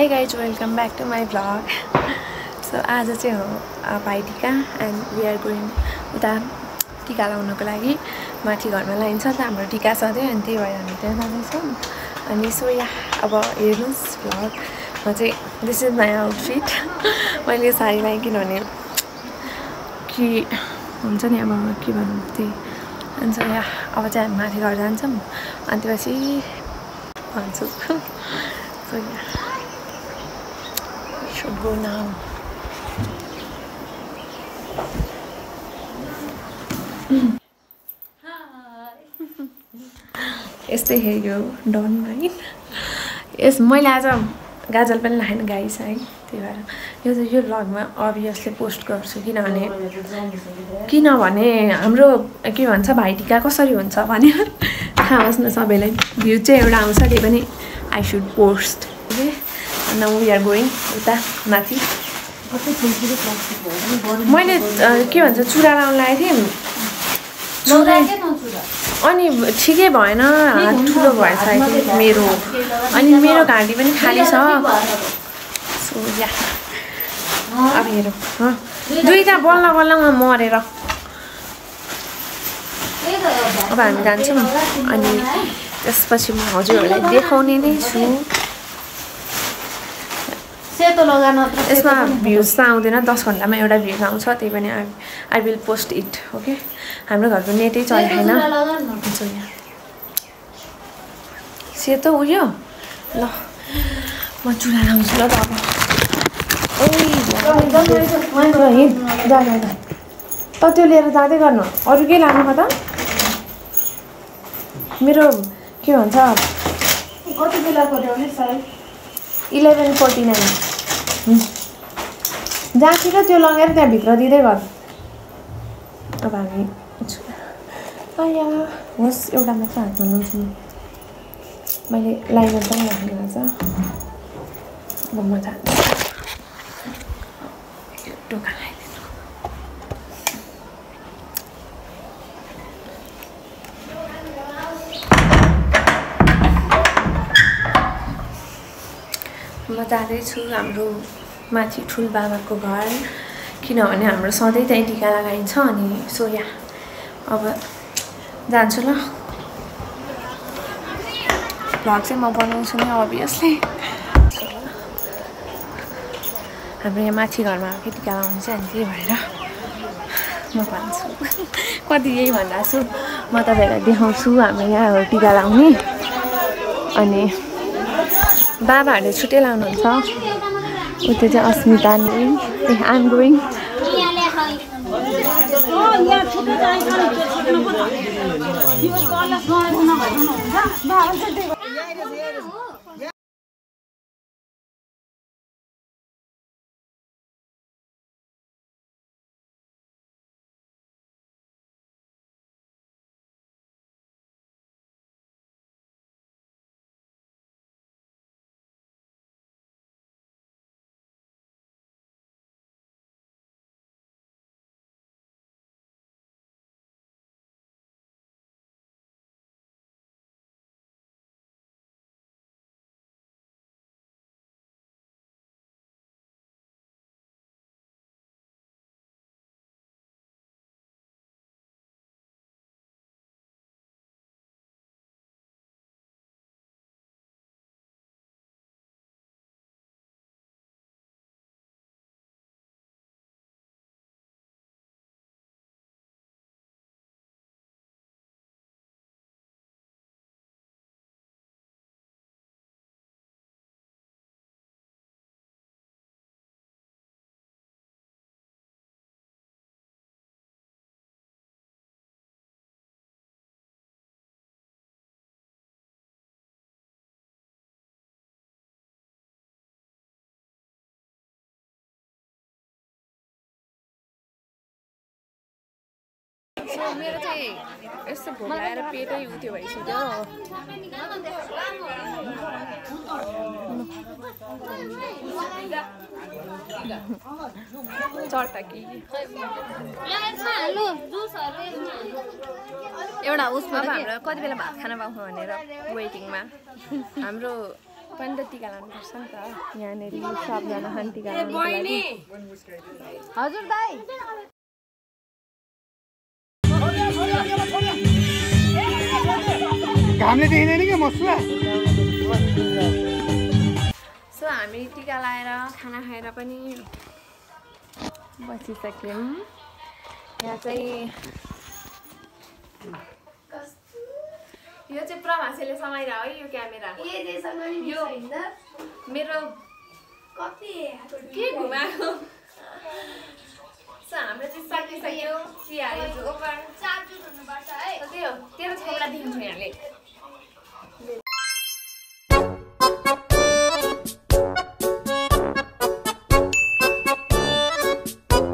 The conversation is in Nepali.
Hey guys, welcome back to my vlog. So आज चाहिँ हो Bhaitika and we are going उता टिका लगाउनको लागि माथि घरमा लाइन छ त हाम्रो टिका सधैँ अनि त्यही भएर हामी त्यहाँ जाँदैछौँ अनि सो या अब हेर्नुस् भ्लग म चाहिँ दिस इज माई आउटफिट मैले साडी लगाएँ किनभने कि हुन्छ नि अब के भन्नु त्यही अनि सो या अब चाहिँ हामी माथि घर जान्छौँ अनि त्यसपछि भन्छु so yeah should go now. यस्तै हेऱ्यो डन माइन यस मैले आज गाजल पनि लाएन गाइस है त्यही भएर यो भ्लगमा अभियसली पोस्ट गर्छु किनभने हाम्रो के भन्छ भाइटिका कसरी हुन्छ भने थाहा होस् न सबैलाई भ्यू चाहिँ एउटा आउँछ त्यही पनि I should post okay now we are going उता माथि मैले के भन्छ चुरा लाउन लागेको थिएँ अनि ठिकै भएन हात ठुलो भएछ मेरो अनि मेरो घाँटी पनि खाली छ सो या अब हेरौँ दुईवटा बल्ल बल्लमा मरेर अब हामी जान्छौँ अनि त्यसपछि म हजुरहरूलाई देखाउने नै छु यसमा भ्युज त आउँदैन 10 घन्टामा एउटा भ्युज आउँछ त्यही पनि I will post it okay हाम्रो घरको नेटै चलेन सेतो उयो ल म चुरा लाउँछु ल त त्यो लिएर जाँदै गर्नु अरू के लानु त मेरो के भन्छ कति बेलाको ल्याउने सायद 11:49 जहाँतिर त्यो लगेर त्यहाँभित्र दिँदै गर अब हामी आया होस् एउटा मात्र हातमा लाउँछु मैले लाइनर पनि राख्नु छ अब म जान्छु टोका लगाइदिनु म जाँदैछु हाम्रो माथि ठुल बाबाको घर किनभने हाम्रो सधैँ त्यहीँ टिका लगाइन्छ अनि सो या अब जान्छु ल भ्लग चाहिँ म बनाउँछु नै अभियसली हाम्रो यहाँ माथि घरमा आएको टिका लगाउनु चाहिँ अनि त्यही भएर म भन्छु कति यही भन्दा छु म तपाईँहरूलाई देखाउँछु हाम्रो यहाँ टिका लगाउने अनि बाबाहरूले छुट्टै लाउनुहुन्छ उता चाहिँ अस्मिता नि आइ एम गोइङ मेरो चाहिँ यस्तो भोक लागेर पेटै उठ्यो भइसक्यो चट्टाकी एउटा उसमा हाम्रो कति बेला भात खान पाउँछ भनेर वेटिङमा हाम्रो पनि त टिका लानुपर्छ नि त यहाँनिर सबजना खान टिका लाउनुको लागि हजुर दाइ घामले देखिँदैन क्या मसुवा सो हामी टिका लाएर खाना खाएर पनि बसिसक्यौँ यहाँ चाहिँ यो चाहिँ प्रभासेले समाइरह है यो क्यामेरा यो मेरो के घुमाएको सो हाम्रो चाहिँ सकिसक्यो त्यही हो तेरो छौरा देखिन्छ यहाँले